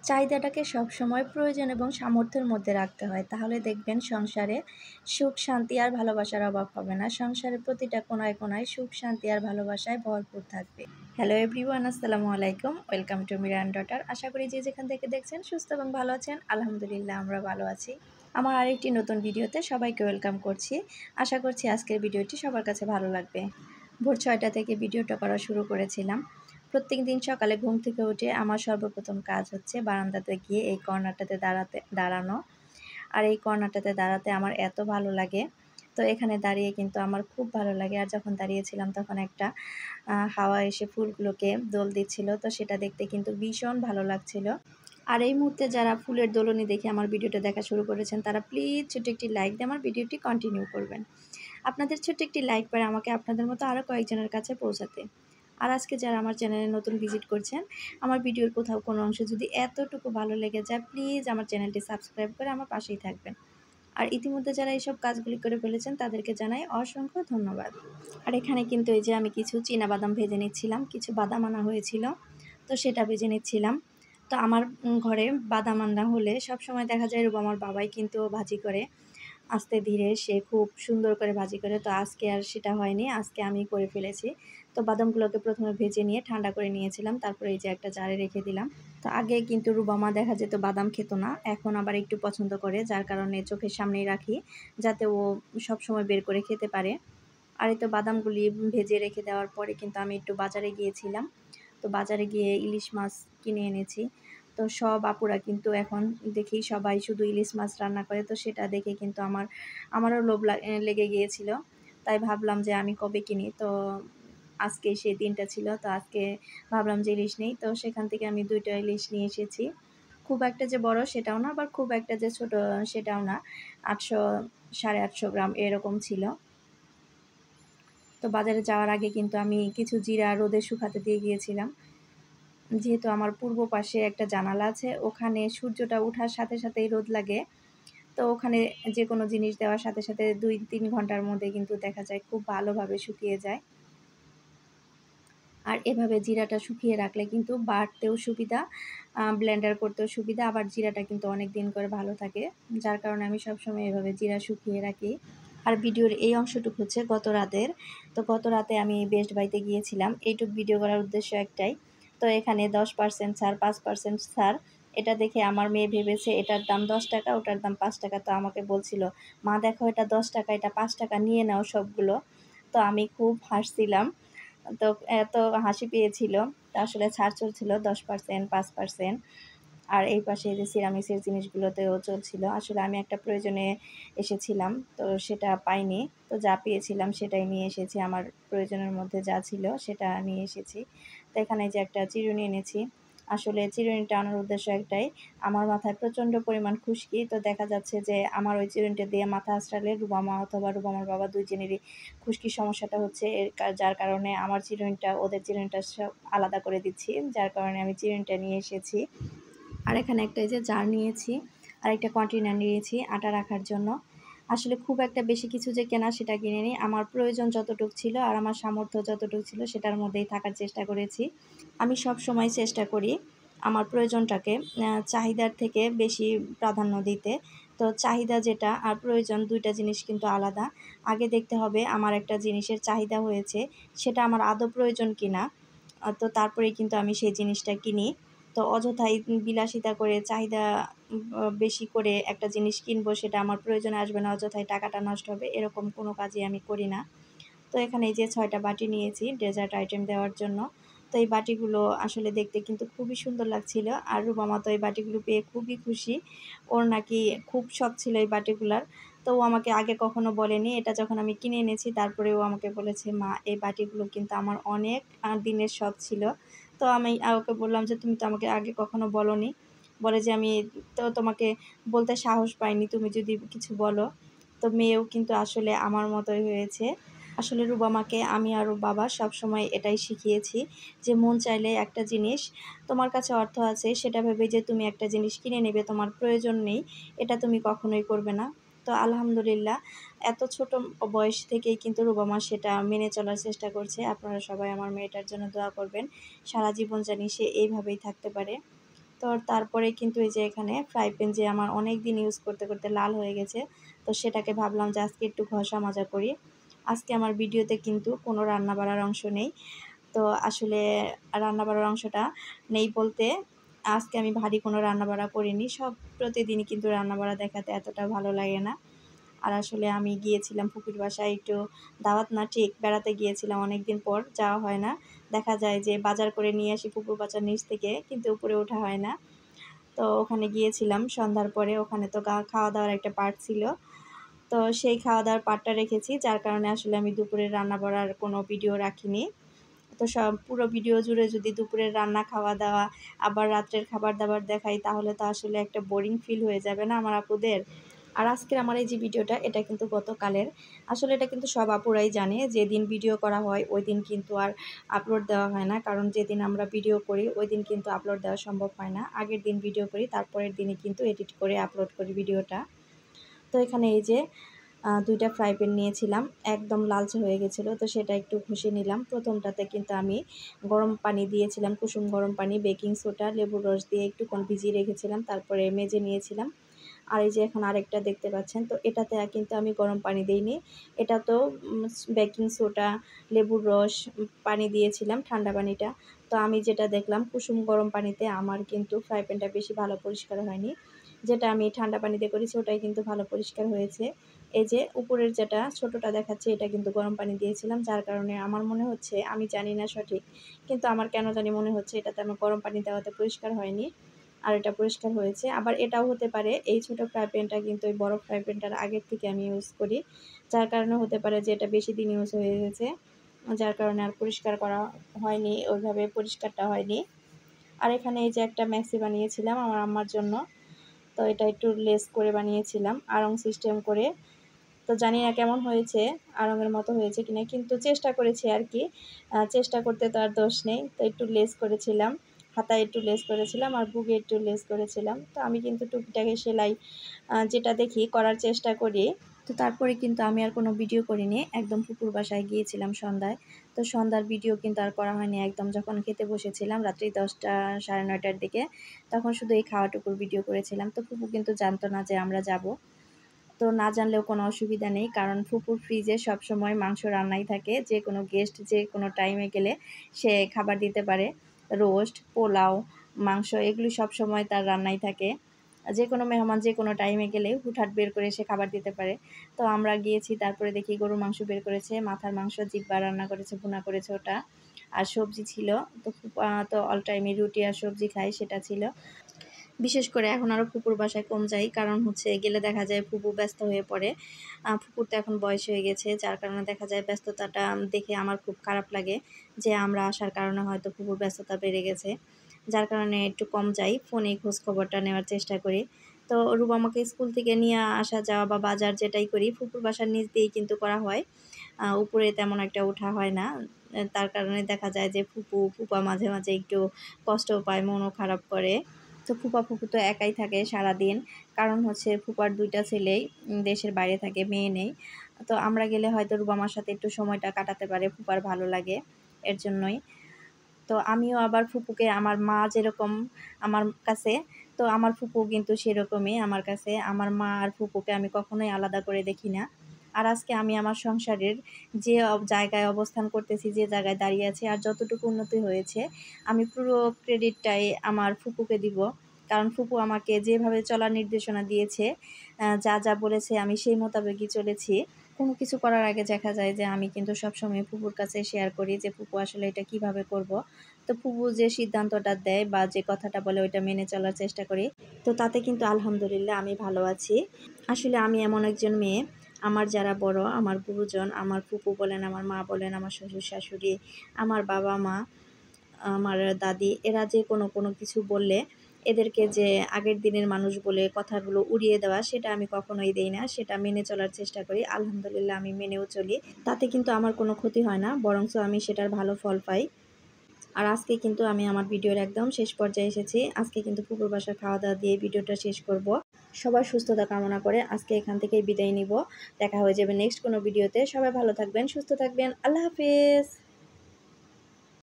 চাহিদাটাকে সবসময় প্রয়োজন এবং সামর্থ্যের মধ্যে রাখতে হয়, তাহলে দেখবেন সংসারে সুখ শান্তি আর ভালোবাসার অভাব হবে না। সংসারের প্রতিটা কোনায় কোনায় সুখ শান্তি আর ভালোবাসায় ভরপুর থাকবে। হ্যালো এভরিওয়ান, আসসালামু আলাইকুম। Welcome to Miran daughter. আশা করি যে যেখান থেকে দেখছেন সুস্থ এবং ভালো আছেন। আলহামদুলিল্লাহ আমরা ভালো আছি। আমার আরেকটি নতুন ভিডিওতে সবাইকে ওয়েলকাম করছি। আশা করছি আজকের ভিডিওটি সবার কাছে ভালো লাগবে। ভোর 6টা থেকে ভিডিওটা করা শুরু করেছিলাম। প্রত্যেক দিন সকালে ঘুম থেকে উঠে আমার সর্বপ্রথম কাজ হচ্ছে বারান্দাতে গিয়ে এই কর্নারটাতে দাঁড়ানো। আর এই কর্নারটাতে দাঁড়াতে আমার এত ভালো লাগে। তো এখানে দাঁড়িয়ে কিন্তু আমার খুব ভালো লাগে। আর যখন দাঁড়িয়েছিলাম তখন একটা হাওয়া এসে ফুলগুলোকে দোল দিচ্ছিল, তো সেটা দেখতে কিন্তু ভীষণ ভালো লাগছিল। আর এই মুহূর্তে যারা ফুলের দোলনি দেখে আমার ভিডিওটা দেখা শুরু করেছেন, তারা প্লিজ ছোট্ট একটি লাইক দিয়ে আমার ভিডিওটি কন্টিনিউ করবেন। আপনাদের ছোট্ট একটি লাইক পারে আমাকে আপনাদের মতো আরও কয়েকজনের কাছে পৌঁছাতে। আর আজকে যারা আমার চ্যানেলে নতুন ভিজিট করছেন, আমার ভিডিওর কোথাও কোনো অংশ যদি এতটুকু ভালো লেগে যায়, প্লিজ আমার চ্যানেলটি সাবস্ক্রাইব করে আমার পাশেই থাকবেন। আর ইতিমধ্যে যারা এইসব কাজগুলি করে ফেলেছেন তাদেরকে জানাই অসংখ্য ধন্যবাদ। আর এখানে কিন্তু এই যে আমি কিছু চীনাবাদাম ভেজে নিচ্ছিলাম, কিছু বাদাম আনা হয়েছিল, তো সেটা ভেজে নিচ্ছিলাম। তো আমার ঘরে বাদাম আনা হলে সবসময় দেখা যায় আমার বাবাই কিন্তু ভাজি করে, আস্তে ধীরে সে খুব সুন্দর করে ভাজি করে। তো আজকে আর সেটা হয়নি, আজকে আমি করে ফেলেছি। তো বাদামগুলোকে প্রথমে ভেজে নিয়ে ঠান্ডা করে নিয়েছিলাম, তারপরে এই যে একটা জারে রেখে দিলাম। তো আগে কিন্তু রুবামা দেখা যেত বাদাম খেত না, এখন আবার একটু পছন্দ করে, যার কারণে চোখের সামনেই রাখি যাতে ও সবসময় বের করে খেতে পারে। আর এই তো বাদামগুলি ভেজে রেখে দেওয়ার পরে কিন্তু আমি একটু বাজারে গিয়েছিলাম। তো বাজারে গিয়ে ইলিশ মাছ কিনে এনেছি। তো সব আপুরা কিন্তু এখন দেখি সবাই শুধু ইলিশ মাছ রান্না করে, তো সেটা দেখে কিন্তু আমারও লোভ লেগে গিয়েছিল। তাই ভাবলাম যে আমি কবে কিনি, তো আজকে সেই দিনটা ছিল। তো আজকে ভাবলাম যে ইলিশ নেই, তো সেখান থেকে আমি 2টা ইলিশ নিয়ে এসেছি। খুব একটা যে বড় সেটাও না, আবার খুব একটা যে ছোট সেটাও না। 800 850 গ্রাম এরকম ছিল। তো বাজারে যাওয়ার আগে কিন্তু আমি কিছু জিরা রোদে শুকাতে দিয়ে গিয়েছিলাম। যেহেতু আমার পূর্ব পাশে একটা জানালা আছে, ওখানে সূর্যটা ওঠার সাথে সাথেই রোদ লাগে। তো ওখানে যে কোনো জিনিস দেওয়ার সাথে সাথে 2-3 ঘন্টার মধ্যে কিন্তু দেখা যায় খুব ভালোভাবে শুকিয়ে যায়। আর এভাবে জিরাটা শুকিয়ে রাখলে কিন্তু বাটতেও সুবিধা, ব্লেন্ডার করতেও সুবিধা, আবার জিরাটা কিন্তু অনেক দিন করে ভালো থাকে। যার কারণে আমি সবসময় এভাবে জিরা শুকিয়ে রাখি। আর ভিডিওর এই অংশটুকু হচ্ছে গত রাতের। তো গত রাতে আমি বেস্ট বাইতে গিয়েছিলাম। এইটুক ভিডিও করার উদ্দেশ্য একটাই। তো এখানে 10% ছাড়, 5% ছাড়। এটা দেখে আমার মেয়ে ভেবেছে এটার দাম 10 টাকা, ওটার দাম 5 টাকা। তো আমাকে বলছিল, মা দেখো এটা 10 টাকা, এটা 5 টাকা, নিয়ে নাও সবগুলো। তো আমি খুব হাসছিলাম। তো এত হাসি পেয়েছিল। তো আসলে ছাড় চলছিল 10%, 5%। আর এই পাশে যে সিরামিক্সের জিনিসগুলোতেও চলছিল। আসলে আমি একটা প্রয়োজনে এসেছিলাম, তো সেটা পাইনি। তো যা পেয়েছিলাম সেটাই নিয়ে এসেছি। আমার প্রয়োজনের মধ্যে যা ছিল সেটা নিয়ে এসেছি। তো এখানে যে একটা চিরুনি এনেছি। আসলে চিরুনিটা আনার উদ্দেশ্য একটাই, আমার মাথায় প্রচণ্ড পরিমাণ খুশকি। তো দেখা যাচ্ছে যে আমার ওই চিরুনিটা দিয়ে মাথা আঁচড়ালে রুবামা অথবা রুবামার বাবা দুইজনেরই খুশকির সমস্যাটা হচ্ছে। যার কারণে আমার চিরুনিটা ওদের চিরুনিটা সব আলাদা করে দিচ্ছি। যার কারণে আমি চিরুনিটা নিয়ে এসেছি। আর এখানে একটা এই যে জার নিয়েছি, আর একটা কন্টেনার নিয়েছি আটা রাখার জন্য। আসলে খুব একটা বেশি কিছু যে কেনা সেটা কিনিনি। আমার প্রয়োজন যতটুক ছিল আর আমার সামর্থ্য যতটুক ছিল সেটার মধ্যেই থাকার চেষ্টা করেছি। আমি সবসময় চেষ্টা করি আমার প্রয়োজনটাকে চাহিদার থেকে বেশি প্রাধান্য দিতে। তো চাহিদা যেটা আর প্রয়োজন 2টা জিনিস কিন্তু আলাদা। আগে দেখতে হবে আমার একটা জিনিসের চাহিদা হয়েছে, সেটা আমার আদৌ প্রয়োজন কিনা। তো তারপরেই কিন্তু আমি সেই জিনিসটা কিনি। তো অযথাই বিলাসিতা করে চাহিদা বেশি করে একটা জিনিস কিনবো, সেটা আমার প্রয়োজনে আসবে না, অযথাই টাকাটা নষ্ট হবে, এরকম কোনো কাজই আমি করি না। তো এখানে এই যে 6টা বাটি নিয়েছি ডেজার্ট আইটেম দেওয়ার জন্য। তো এই বাটিগুলো আসলে দেখতে কিন্তু খুবই সুন্দর লাগছিল। আর রুবামা তো এই বাটিগুলো পেয়ে খুবই খুশি। ওর নাকি খুব শখ ছিল এই বাটিগুলার। তো ও আমাকে আগে কখনো বলেনি। এটা যখন আমি কিনে এনেছি তারপরে ও আমাকে বলেছে, মা এই বাটিগুলো কিন্তু আমার অনেক দিনের শখ ছিল। তো আমি ওকে বললাম যে তুমি তো আমাকে আগে কখনো বলোনি। বলে যে আমি তো তোমাকে বলতে সাহস পাইনি, তুমি যদি কিছু বলো। তো মেয়েও কিন্তু আসলে আমার মতোই হয়েছে। আসলে রুবামাকে আমি আর ওর বাবা সবসময় এটাই শিখিয়েছি যে মন চাইলে একটা জিনিস, তোমার কাছে অর্থ আছে সেটা ভেবে যে তুমি একটা জিনিস কিনে নেবে, তোমার প্রয়োজন নেই, এটা তুমি কখনোই করবে না। তো আলহামদুলিল্লাহ এত ছোট বয়স থেকেই কিন্তু রুবামা সেটা মেনে চলার চেষ্টা করছে। আপনারা সবাই আমার মেয়েটার জন্য দোয়া করবেন, সারা জীবন জানি সে এইভাবেই থাকতে পারে। তো তারপরে কিন্তু এই যে এখানে ফ্রাই প্যান যে আমার অনেক দিন ইউজ করতে করতে লাল হয়ে গেছে, তো সেটাকে ভাবলাম যে আজকে একটু ঘষা মাজা করি। আজকে আমার ভিডিওতে কিন্তু কোনো রান্না বাড়ার অংশ নেই। তো আসলে রান্না বাড়ার অংশটা নেই বলতে আজকে আমি ভারী কোনো রান্না বাড়া করিনি। সব প্রতিদিনই কিন্তু রান্না বাড়া দেখাতে এতটা ভালো লাগে না। আর আসলে আমি গিয়েছিলাম ফুপির বাসায়, একটু দাওয়াত না ঠিক বেড়াতে গিয়েছিলাম, অনেক দিন পর যাওয়া হয় না। দেখা যায় যে বাজার করে নিয়ে আসি ফুপুর বাসার নিচ থেকে, কিন্তু উপরে ওঠা হয় না। তো ওখানে গিয়েছিলাম সন্ধ্যার পরে, ওখানে তো খাওয়া দাওয়ার একটা পার্ট ছিল। তো সেই খাওয়া দাওয়ার পার্টটা রেখেছি, যার কারণে আসলে আমি দুপুরের রান্না বাড়ার কোনো ভিডিও রাখিনি। তো সব পুরো ভিডিও জুড়ে যদি দুপুরের রান্না খাওয়া দাওয়া আবার রাত্রের খাবার দাবার দেখাই, তাহলে তো আসলে একটা বোরিং ফিল হয়ে যাবে না আমার আপুদের। আর আজকের আমার এই যে ভিডিওটা, এটা কিন্তু গতকালের। আসলে এটা কিন্তু সব আপুরাই জানে, যেদিন ভিডিও করা হয় ওই দিন কিন্তু আর আপলোড দেওয়া হয় না, কারণ যেদিন আমরা ভিডিও করি ওই দিন কিন্তু আপলোড দেওয়া সম্ভব হয় না। আগের দিন ভিডিও করি, তারপরের দিনই কিন্তু এডিট করে আপলোড করি ভিডিওটা। তো এখানে এই যে ২টা ফ্রাই প্যান নিয়েছিলাম, একদম লালচে হয়ে গেছিলো, তো সেটা একটু ঘষে নিলাম। প্রথমটাতে কিন্তু আমি গরম পানি দিয়েছিলাম, কুসুম গরম পানি, বেকিং সোডা, লেবুর রস দিয়ে একটুক্ষণ ভিজিয়ে রেখেছিলাম, তারপরে মেজে নিয়েছিলাম। আর এই যে এখন আরেকটা দেখতে পাচ্ছেন, তো এটাতে কিন্তু আমি গরম পানি দিইনি, এটা তো বেকিং সোডা, লেবুর রস, পানি দিয়েছিলাম, ঠান্ডা পানিটা। তো আমি যেটা দেখলাম কুসুম গরম পানিতে আমার কিন্তু ফ্রাই প্যানটা বেশি ভালো পরিষ্কার হয়নি, যেটা আমি ঠান্ডা পানিতে করেছি ওটাই কিন্তু ভালো পরিষ্কার হয়েছে। এই যে উপরের যেটা ছোটোটা দেখাচ্ছে, এটা কিন্তু গরম পানি দিয়েছিলাম, যার কারণে আমার মনে হচ্ছে, আমি জানি না সঠিক, কিন্তু আমার কেন জানি মনে হচ্ছে এটাতে আমার গরম পানি দেওয়াতে পরিষ্কার হয়নি, আর এটা পরিষ্কার হয়েছে। আবার এটাও হতে পারে এই ছোটো ফ্রাই প্যানটা কিন্তু ওই বড় ফ্রাই প্যানটার আগের থেকে আমি ইউজ করি, যার কারণে হতে পারে যে এটা বেশি দিন ইউজ হয়ে গেছে, যার কারণে আর পরিষ্কার করা হয়নি, ওইভাবে পরিষ্কারটা হয়নি। আর এখানে এই যে একটা ম্যাক্সি বানিয়েছিলাম আমার আম্মার জন্য, তো এটা একটু লেস করে বানিয়েছিলাম আড়ং সিস্টেম করে। তো জানি না কেমন হয়েছে, আড়ঙের মতো হয়েছে কিনা, কিন্তু চেষ্টা করেছি আর কি। চেষ্টা করতে তো আর দোষ নেই। তো একটু লেস করেছিলাম, হাতায় একটু লেস করেছিলাম, আর বুকে একটু লেস করেছিলাম। তো আমি কিন্তু টুকিটাকি সেলাই যেটা দেখি করার চেষ্টা করি। তো তারপরে কিন্তু আমি আর কোনো ভিডিও করিনি, একদম ফুপুর বাসায় গিয়েছিলাম সন্ধ্যায়। তো সন্ধ্যার ভিডিও কিন্তু আর করা হয়নি, একদম যখন খেতে বসেছিলাম রাত্রি 10টা 9:30টার দিকে, তখন শুধু এই খাওয়াটুকুর ভিডিও করেছিলাম। তো ফুপু কিন্তু জানতো না যে আমরা যাব। তো না জানলেও কোনো অসুবিধা নেই, কারণ ফুপুর ফ্রিজে সবসময় মাংস রান্নাই থাকে, যে কোনো গেস্ট যে কোনো টাইমে গেলে সে খাবার দিতে পারে। রোস্ট, পোলাও, মাংস এগুলি সবসময় তার রান্নাই থাকে। যে কোনো মেহমান যে কোনো টাইমে গেলে হুটহাট বের করে সে খাবার দিতে পারে। তো আমরা গিয়েছি, তারপরে দেখি গরুর মাংস বের করেছে, মাথার মাংস জিব্বা রান্না করেছে, ভুনা করেছে ওটা, আর সবজি ছিল। তো তো অল টাইমে রুটি আর সবজি খাই, সেটা ছিল। বিশেষ করে এখন আরও ফুপুর বাসায় কম যাই, কারণ হচ্ছে গেলে দেখা যায় ফুপু ব্যস্ত হয়ে পড়ে। ফুপুর তো এখন বয়স হয়ে গেছে, যার কারণে দেখা যায় ব্যস্ততাটা দেখে আমার খুব খারাপ লাগে, যে আমরা আসার কারণে হয়তো ফুপুর ব্যস্ততা বেড়ে গেছে, যার কারণে একটু কম যাই, ফোনেই খোঁজ খবরটা নেওয়ার চেষ্টা করি। তো রুবামাকে স্কুল থেকে নিয়ে আসা যাওয়া বা বাজার যেটাই করি ফুপুর বাসার নিচ দিয়েই কিন্তু করা হয়, উপরে তেমন একটা ওঠা হয় না। তার কারণে দেখা যায় যে ফুপা মাঝে মাঝে একটু কষ্টও পায়, মনও খারাপ করে। তো ফুপু তো একাই থাকে সারাদিন, কারণ হচ্ছে ফুপার 2টা ছেলেই দেশের বাইরে থাকে, মেয়ে নেই। তো আমরা গেলে হয়তো রুবামার সাথে একটু সময়টা কাটাতে পারে, ফুপার ভালো লাগে, এর জন্যই। তো আমিও আবার ফুপুকে আমার মা যেরকম আমার কাছে, তো আমার ফুপু কিন্তু সেরকমই আমার কাছে। আমার মা আর ফুপুকে আমি কখনোই আলাদা করে দেখি না। আর আজকে আমি আমার সংসারের যে জায়গায় অবস্থান করতেছি, যে জায়গায় দাঁড়িয়ে আছি, আর যতটুকু উন্নতি হয়েছে, আমি পুরো ক্রেডিটটাই আমার ফুপুকে দিব। কারণ ফুপু আমাকে যেভাবে চলার নির্দেশনা দিয়েছে, যা যা বলেছে আমি সেই মোতাবেকই চলেছি। কোনো কিছু করার আগে দেখা যায় যে আমি কিন্তু সবসময় ফুপুর কাছে শেয়ার করি যে ফুপু আসলে এটা কিভাবে করব। তো ফুপু যে সিদ্ধান্তটা দেয় বা যে কথাটা বলে ওইটা মেনে চলার চেষ্টা করি। তো তাতে কিন্তু আলহামদুলিল্লাহ আমি ভালো আছি। আসলে আমি এমন একজন মেয়ে, আমার যারা বড়, আমার গুরুজন, আমার ফুপু বলেন, আমার মা বলেন, আমার শ্বশুর শাশুড়ি, আমার বাবা মা, আমার দাদি, এরা যে কোনো কিছু বললে এদেরকে যে আগের দিনের মানুষ বলে কথাগুলো উড়িয়ে দেওয়া, সেটা আমি কখনোই দেই না, সেটা মেনে চলার চেষ্টা করি। আলহামদুলিল্লাহ আমি মেনেও চলি, তাতে কিন্তু আমার কোনো ক্ষতি হয় না, বরঞ্চ আমি সেটার ভালো ফল পাই। আর আজকে কিন্তু আমি আমার ভিডিওর একদম শেষ পর্যায়ে এসেছি। আজকে কিন্তু ফুপুর বাসার খাওয়া দাওয়া দিয়ে ভিডিওটা শেষ করব। সবার সুস্থতা কামনা করে আজকে এখান থেকেই বিদায় নিব। দেখা হয়ে যাবে নেক্সট কোনো ভিডিওতে। সবাই ভালো থাকবেন, সুস্থ থাকবেন। আল্লাহ হাফেজ।